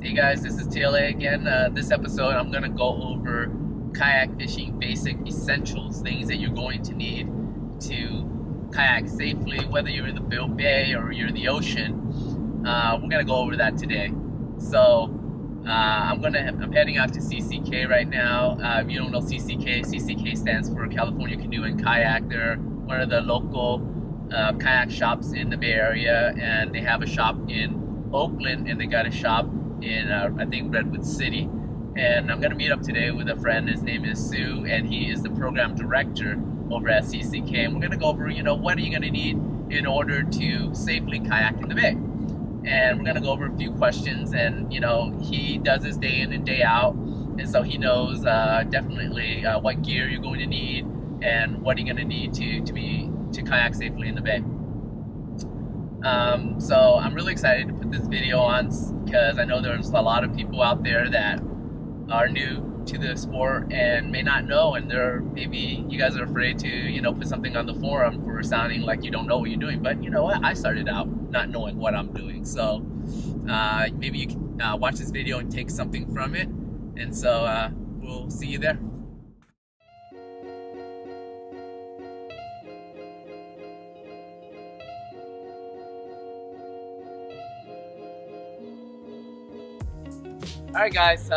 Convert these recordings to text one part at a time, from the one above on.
Hey guys, this is TLA again. This episode I'm going to go over kayak fishing basic essentials, things that you're going to need to kayak safely, whether you're in the bay or you're in the ocean. We're going to go over that today. So I'm heading out to CCK right now. If you don't know CCK stands for California Canoe and Kayak. They're one of the local kayak shops in the Bay Area, and they have a shop in Oakland, and they got a shop in I think Redwood City. And I'm gonna meet up today with a friend. His name is Sue, and he is the program director over at CCK. And we're gonna go over, what are you gonna need in order to safely kayak in the bay. And we're gonna go over a few questions. And he does this day in and day out, and so he knows definitely what gear you're going to need and what you're gonna need to kayak safely in the bay. So I'm really excited to put this video on because I know there's a lot of people out there that are new to the sport and may not know, and maybe you guys are afraid to put something on the forum for sounding like you don't know what you're doing. But you know what? I started out not knowing what I'm doing, so maybe you can watch this video and take something from it. And so we'll see you there. Alright guys,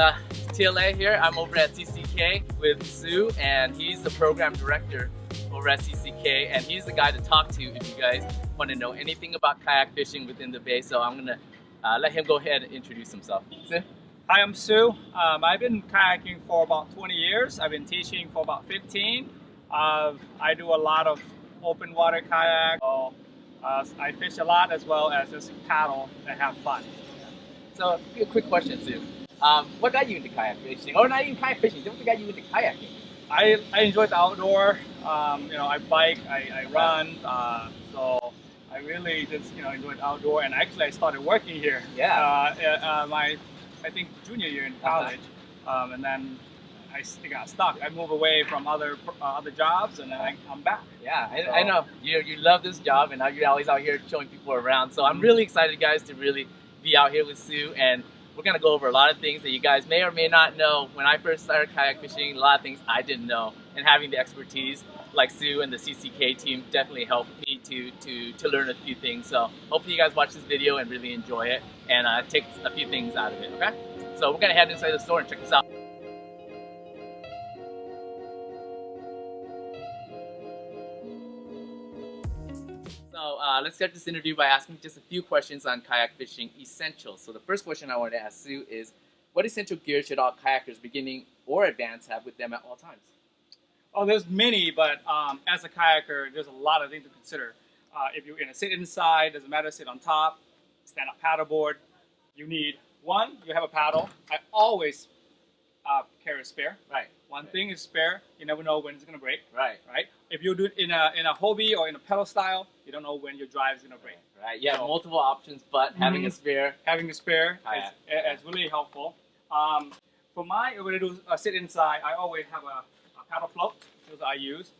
TLA here. I'm over at CCK with Sue, and he's the program director over at CCK, and he's the guy to talk to if you guys want to know anything about kayak fishing within the bay. So I'm going to let him go ahead and introduce himself. Sue? Hi, I'm Sue. I've been kayaking for about 20 years. I've been teaching for about 15. I do a lot of open water kayak. So, I fish a lot as well as just paddle and have fun. So, a quick question, Sue. What got you into kayak fishing? Or not even kayak fishing, what got you into kayaking? I enjoy the outdoor. I bike, I run. So I really just enjoy the outdoor. And actually, I started working here. Yeah. I think junior year in college, and then I got stuck. I moved away from other jobs, and then I'm back. Yeah, I know you love this job, and now you're always out here showing people around. So I'm really excited, guys, to really be out here with Sue, and we're gonna go over a lot of things that you guys may or may not know. When I first started kayak fishing, a lot of things I didn't know, and having the expertise like Sue and the CCK team definitely helped me to learn a few things. So hopefully you guys watch this video and really enjoy it and take a few things out of it, okay? So we're gonna head inside the store and check this out. So let's start this interview by asking just a few questions on kayak fishing essentials. So the first question I wanted to ask Sue is, what essential gear should all kayakers, beginning or advanced, have with them at all times? Oh, there's many, but as a kayaker, there's a lot of things to consider. If you're gonna sit inside, doesn't matter, sit on top, stand up paddleboard, you need one, you have a paddle. I always carry a spare. Right. One thing is spare. You never know when it's gonna break. Right. Right. If you do it in a hobby or in a pedal style, you don't know when your drive is gonna break. Right. Yeah. So, multiple options, but having a spare. Having a spare is really helpful. For when I do sit inside, I always have a paddle float. Those I use.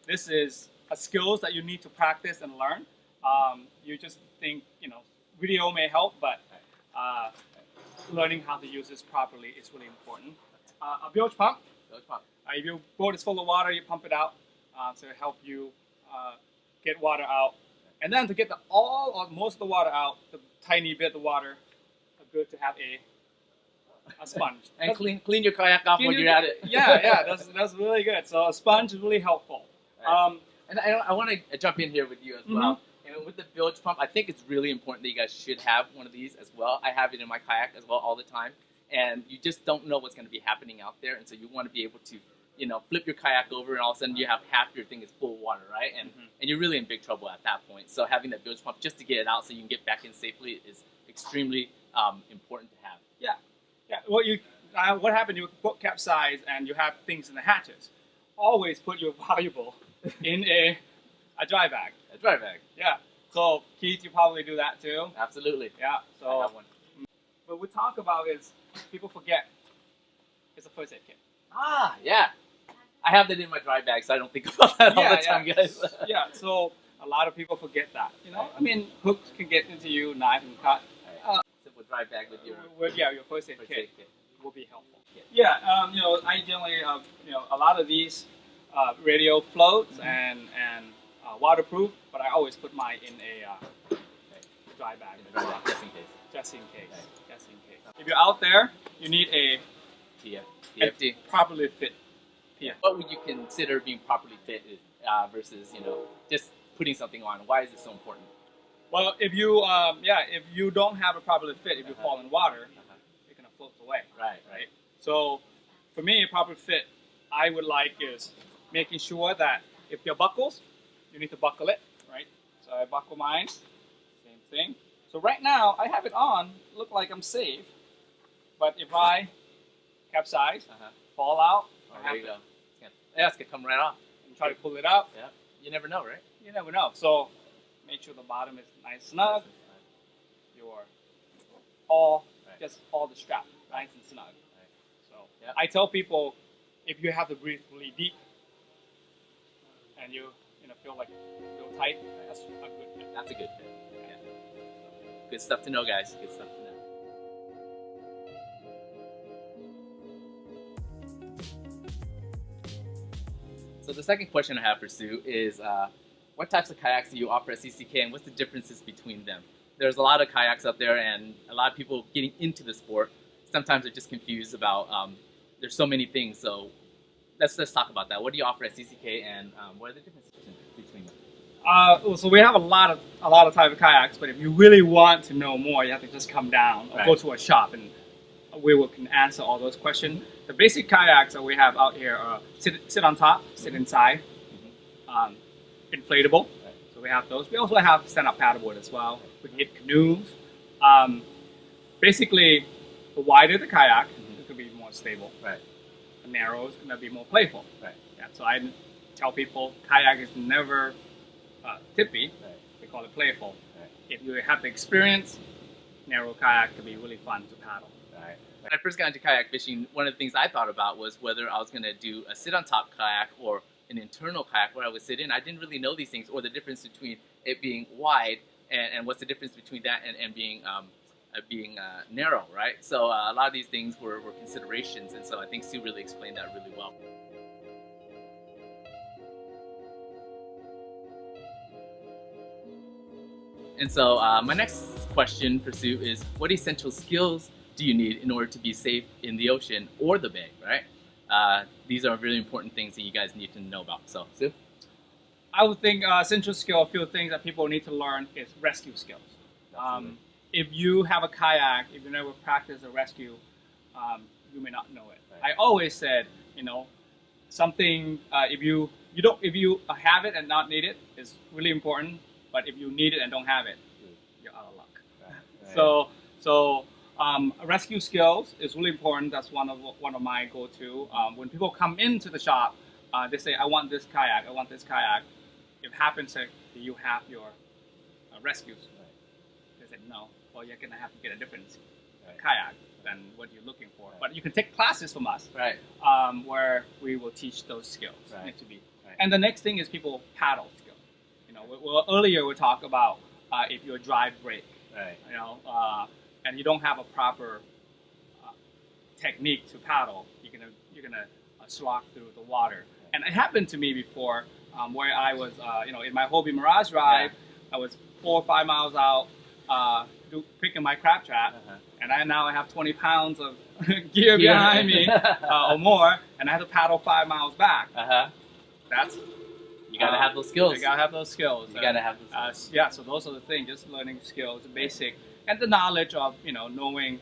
This is a skills that you need to practice and learn. You just think video may help, but learning how to use this properly is really important. A bilge pump. If your boat is full of water, you pump it out to help you get water out. And then to get all or most of the water out, the tiny bit of water, good to have a sponge. And clean your kayak off when you're at it. Yeah, that's really good. So a sponge is really helpful. Right. And I want to jump in here with you as well. And with the bilge pump, I think it's really important that you guys should have one of these as well. I have it in my kayak as well all the time. And you just don't know what's going to be happening out there. And so you want to be able to, flip your kayak over, and all of a sudden you have half your thing is full of water, right? And you're really in big trouble at that point. So having that bilge pump just to get it out so you can get back in safely is extremely important to have. Yeah. What happened? Your boat capsize and you have things in the hatches. Always put your valuable in a dry bag. A dry bag. Yeah. So Keith, you probably do that too. Absolutely. Yeah. So I have one. What we talk about is people forget it's a first aid kit. Ah, yeah. I have that in my dry bag, so I don't think about that all the time, guys. Yeah. So a lot of people forget that. I mean, hooks can get into you, knife and cut. Simple dry bag with your your first aid first kit aid kit. will be helpful. Yeah. Yeah, I generally a lot of these radio floats and waterproof, but I always put mine in a dry bag. Dry bag, just in case. Just in case. Right. Just in case. If you're out there, you need a TFT. properly fit. Yeah. What would you consider being properly fit versus just putting something on? Why is it so important? Well, if you don't have a properly fit, if you fall in water, you're gonna float away. Right. So, for me, a proper fit, I would like is making sure that if your buckles, you need to buckle it, right? So I buckle mine, same thing. So right now, I have it on, look like I'm safe, but if I capsize, fall out, There you go. Yeah, it's gonna come right off. and try to pull it out, Yeah. You never know, right? you never know. So make sure the bottom is nice snug, your just all the strap nice and snug. So Yeah. I tell people, if you have to breathe really deep and you feel tight, that's a good fit. That's a good fit. Yeah. Good stuff to know, guys. Good stuff to know. So the second question I have for Sue is, what types of kayaks do you offer at CCK, and what's the differences between them? There's a lot of kayaks out there, and a lot of people getting into the sport. Sometimes they're just confused about. There's so many things. So let's talk about that. What do you offer at CCK, and what are the differences between them? So we have a lot of type of kayaks, but if you really want to know more, you have to just come down or go to a shop, and we can answer all those questions. The basic kayaks that we have out here are sit on top, sit inside, inflatable. So we have those. We also have stand-up paddleboard as well. We can get canoes. Basically, the wider the kayak, it could be more stable. Right. The narrow is going to be more playful. Right. Yeah. So I tell people, kayak is never tippy. Right. We call it playful. Right. If you have the experience, narrow kayak can be really fun to paddle. Right. When I first got into kayak fishing, one of the things I thought about was whether I was going to do a sit-on-top kayak or an internal kayak where I would sit in. I didn't really know these things, or the difference between it being wide and what's the difference between that and being narrow, right? So a lot of these things were considerations, and so I think Sue really explained that really well. And so my next question for Sue is, what essential skills do you need in order to be safe in the ocean or the bay, right? These are really important things that you guys need to know about. So, Sue? I would think essential skill, a few things that people need to learn is rescue skills. If you have a kayak, if you never practice a rescue, you may not know it. Right. I always said, something if you have it and not need it is really important. But if you need it and don't have it, you're out of luck. Right. So rescue skills is really important. That's one of my go-to. When people come into the shop, they say, "I want this kayak. I want this kayak." If it happens that you have your rescues, they said no. Well, you're gonna have to get a different kayak than what you're looking for. But you can take classes from us, where we will teach those skills. Need to be. And the next thing is people paddle skills. Well, earlier we talked about if you're dry brake, and you don't have a proper technique to paddle, you're gonna slog through the water. And it happened to me before, where I was, in my Hobie Mirage ride, I was 4 or 5 miles out picking my crab trap, and now I have 20 pounds of gear behind me or more, and I had to paddle 5 miles back. You gotta have those skills. You gotta have those skills. You gotta have those skills. Yeah, so those are the things, just learning skills, basic, and the knowledge of, knowing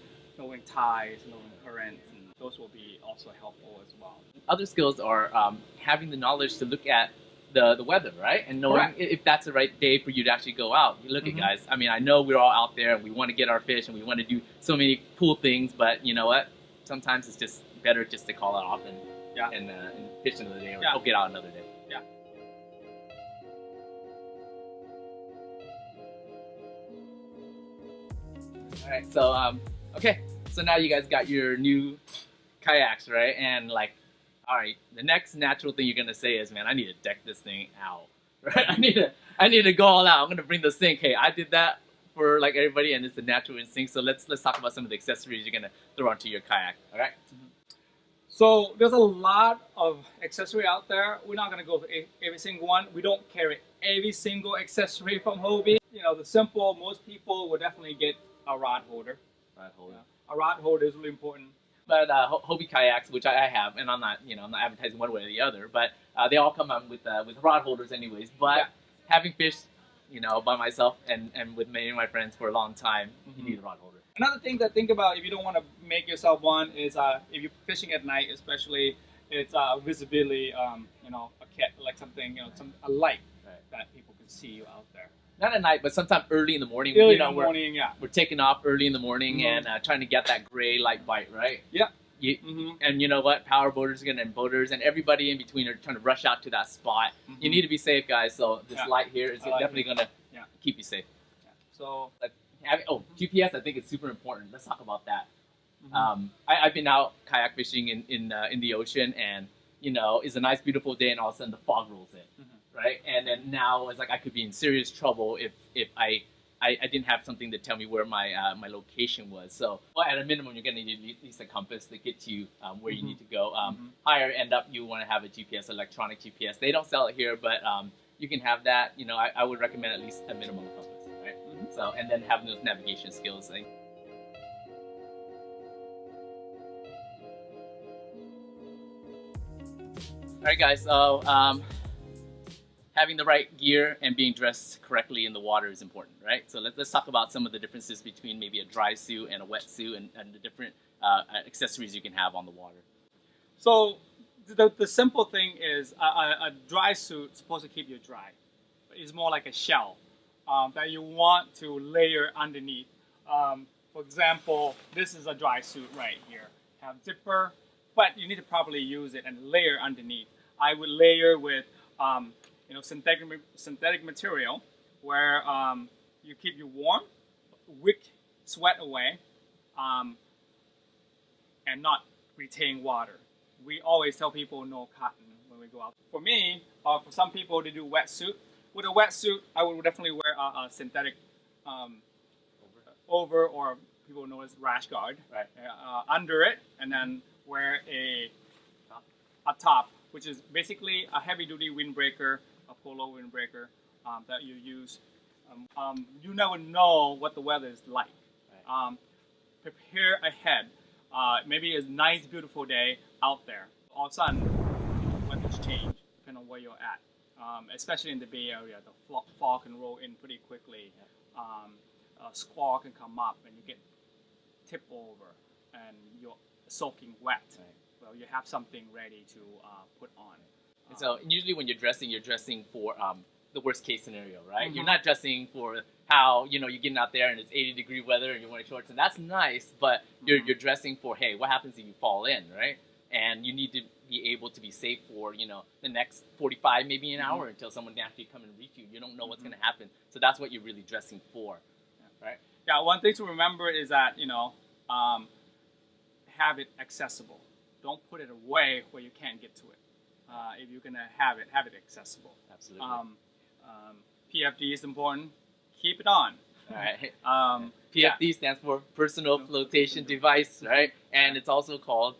tides, knowing currents, and those will be also helpful as well. Other skills are having the knowledge to look at the weather, right? And knowing if that's the right day for you to actually go out. You look at guys, I mean, I know we're all out there and we want to get our fish and we want to do so many cool things, but you know what? Sometimes it's just better just to call it off and fish another day or go get out another day. All right, so okay, so now you guys got your new kayaks, right? And like, all right, the next natural thing you're gonna say is, man, I need to deck this thing out, right? I need to go all out. I'm gonna bring the sink. Hey, I did that for like everybody, and it's a natural instinct. So let's talk about some of the accessories you're gonna throw onto your kayak. All right. So there's a lot of accessory out there. We're not gonna go to every single one. We don't carry every single accessory from Hobie. You know, the simple, most people will definitely get a rod holder. Rod holder. A rod holder is really important. But Hobie kayaks, which I have, and I'm not advertising one way or the other, but they all come out with rod holders anyways. But having fished, by myself and with many of my friends for a long time, you need a rod holder. Another thing to think about if you don't want to make yourself one is if you're fishing at night, especially, it's visibility. Like something, a light that people can see you out there. Not at night, but sometime early in the morning. We're taking off early in the morning and trying to get that gray light bite, right? Yeah. And you know what? Power boaters and boaters and everybody in between are trying to rush out to that spot. You need to be safe, guys. So this light here is definitely going to keep you safe. Yeah. So, GPS, I think it's super important. Let's talk about that. I've been out kayak fishing in the ocean, and it's a nice, beautiful day, and all of a sudden the fog rolls in. Right, and then now it's like I could be in serious trouble if I didn't have something to tell me where my location was. So, at a minimum, you're gonna need at least a compass to get you where you need to go. Higher end up, you want to have a GPS, electronic GPS. They don't sell it here, but you can have that. I would recommend at least a minimum compass, right? So, and then having those navigation skills. All right, guys. So. Having the right gear and being dressed correctly in the water is important, right? So let's talk about some of the differences between maybe a dry suit and a wet suit and the different accessories you can have on the water. So the simple thing is a dry suit is supposed to keep you dry. It's more like a shell that you want to layer underneath. For example, this is a dry suit right here. Have zipper, but you need to properly use it and layer underneath. I would layer with synthetic material where you keep you warm, wick sweat away, and not retain water. We always tell people no cotton when we go out. For me, for some people to do wetsuit. With a wetsuit, I would definitely wear a synthetic over, or people know as rash guard, under it, and then wear a top, which is basically a heavy-duty windbreaker, a polo windbreaker that you use. You never know what the weather is like. Prepare ahead. Maybe it's a nice, beautiful day out there. All of a sudden, weather's change depending on where you're at. Especially in the Bay Area, the fog can roll in pretty quickly. A squall can come up and you get tipped over and you're soaking wet. Well, you have something ready to put on. And so usually when you're dressing for the worst case scenario, right? You're not dressing for how, you're getting out there and it's 80-degree weather and you're wearing shorts, and that's nice, but you're dressing for, hey, what happens if you fall in, right? And you need to be able to be safe for, the next 45, maybe an hour until someone can actually come and reach you. You don't know what's going to happen. So that's what you're really dressing for, right? Yeah, one thing to remember is that, have it accessible. Don't put it away where you can't get to it. If you're going to have it accessible. Absolutely. PFD is important. Keep it on. All right. PFD stands for Personal Flotation Device, right? And it's also called,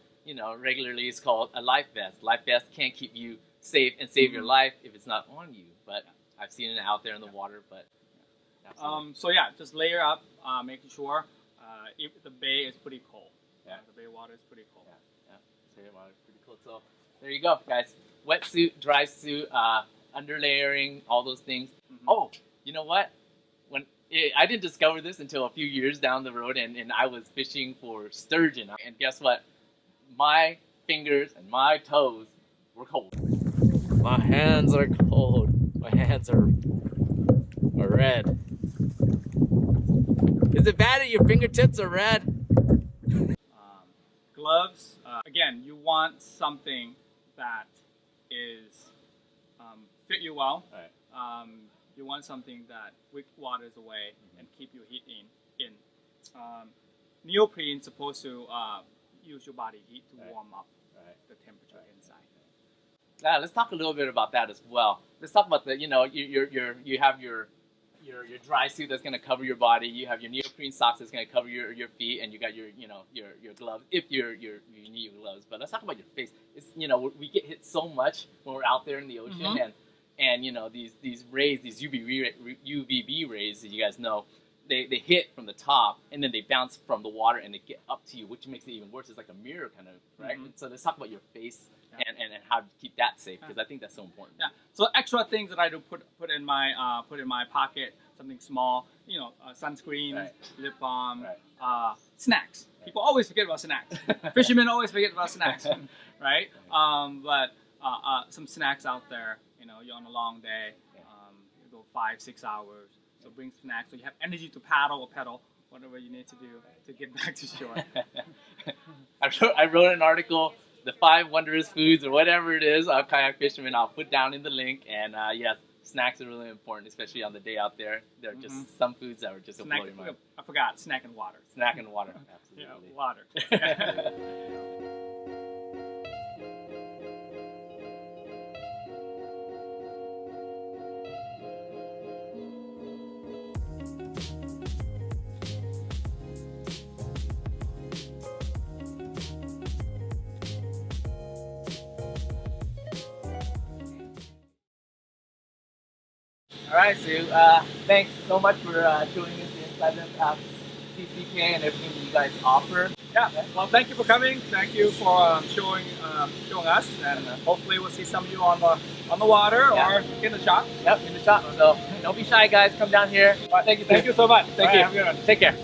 regularly it's called a life vest. Life vest can't keep you safe and save your life if it's not on you. But I've seen it out there in the water. But so yeah, just layer up, making sure if the bay is pretty cold. The bay water is pretty cold. Bay water is pretty cold. So there you go, guys. Wetsuit, dry suit, underlayering, all those things. Oh, you know what? I didn't discover this until a few years down the road, and I was fishing for sturgeon. And guess what? My fingers and my toes were cold. My hands are cold. My hands are red. Is it bad that your fingertips are red? Gloves. Again, you want something that is fit you well. Right. You want something that wicks waters away and keep your heat in. Neoprene is supposed to use your body heat to warm up the temperature inside. Let's talk a little bit about that as well. Let's talk about the, you have your your dry suit that's gonna cover your body. You have your neoprene socks that's gonna cover your feet, and you got your your gloves if you need your gloves. But let's talk about your face. It's we get hit so much when we're out there in the ocean, and these rays, these UVB rays that you guys know, they hit from the top and then they bounce from the water and they get up to you, which makes it even worse. It's like a mirror kind of, right? So let's talk about your face and how to keep that safe, because I think that's so important. Yeah. So extra things that I do put in my pocket, something small, sunscreen, lip balm, snacks. People always forget about snacks. Fishermen always forget about snacks, right? But some snacks out there. You're on a long day. You go 5-6 hours. So bring snacks so you have energy to paddle or pedal, whatever you need to do to get back to shore. I wrote an article, the 5 wondrous foods or whatever it is of kayak fishermen. I'll put down in the link. And yes, snacks are really important, especially on the day out there. There are just some foods that are just blow your mind. I forgot, snack and water. Snack and water, absolutely. Yeah, water. All right, Sue. Thanks so much for tuning into Inside the CCK and everything that you guys offer. Yeah. Well, thank you for coming. Thank you for showing us, and hopefully we'll see some of you on the water or in the shop. Yep, in the shop. So don't be shy, guys. Come down here. Thank you so much. Thank you. Take care.